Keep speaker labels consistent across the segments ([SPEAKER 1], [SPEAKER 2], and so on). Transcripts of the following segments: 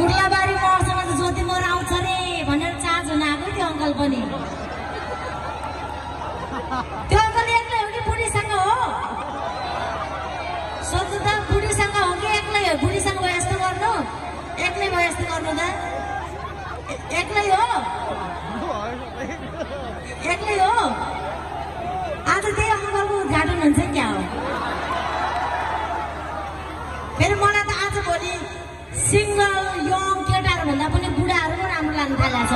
[SPEAKER 1] उर्लाबारी मसँग त ज्योति मर आउँछ रे भनेर चार्ज हुन आएको त्यो अङ्कल पनि त्यो अङ्कल एक्लै हो कि बुढीसँग हो सोध्नु त बुढीसँग हो कि एक्लै हो बुढीसँग भयो यस्तो गर्नु एक्लै भयो यस्तो गर्नु त एक्लै हो एक्लै हो आज त्यही अङ्कलको उद्घाटन हुन्छ क्या हो फेरि मलाई त आज भोलि सिङ्गल यङ केटाहरू भन्दा पनि बुढाहरू पनि राम्रो लाग्न थालेको छ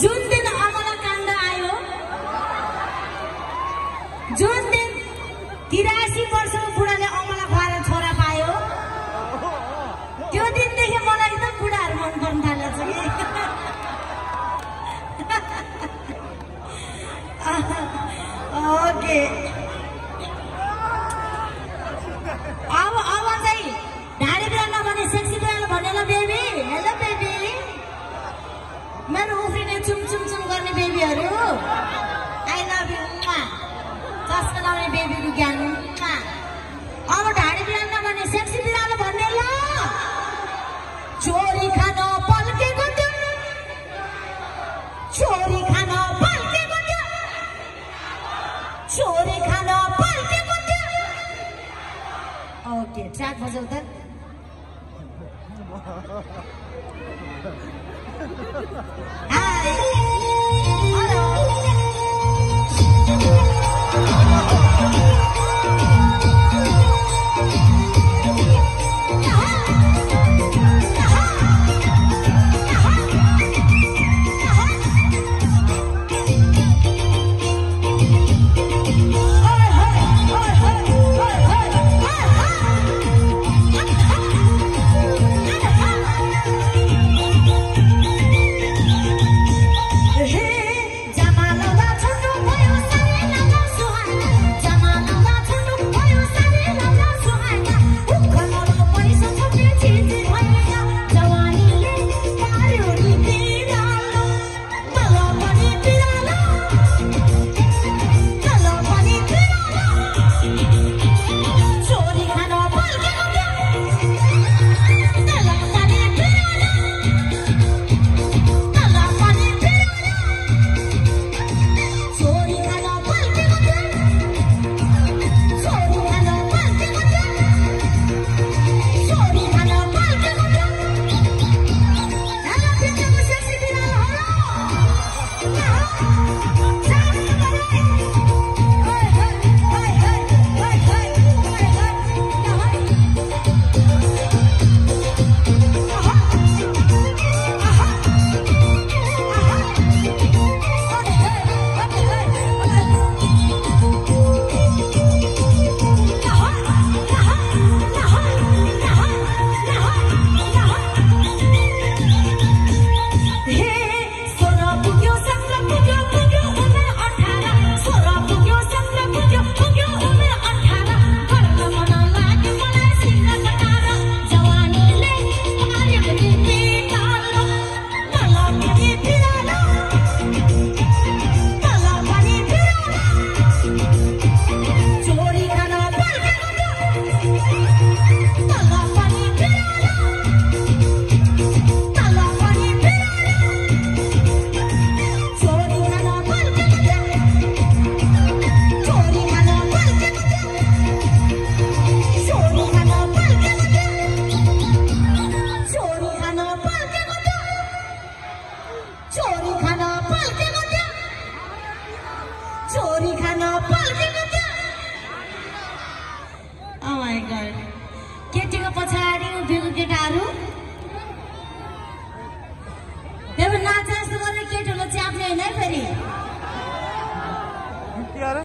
[SPEAKER 1] जुन दिन अमला काण्ड आयो जुन दिन 83 वर्षको बुढाले अमला खुवाएर छोरा पायो त्यो दिनदेखि मलाई एकदम बुढाहरू मन पर्न थालेको छ कि ओके अब चाहिँ ढाडी बिरालो भने सेक्सी बिरालो भनेर बेबी हेलो बेबी मेरो उफ्रिने चुम चुम चुम गर्ने बेबीहरू आई लभ यु चस्का लाउने बेबीको ज्ञान अब ढाडी बिरालो भने सेक्सी बिरालो भन्ने ल चोरी खान पल्केको थियो चोरी खान पल्केको थियो चोरी खान पल्केको थियो ओके ट्र्याक बजाउ त हाय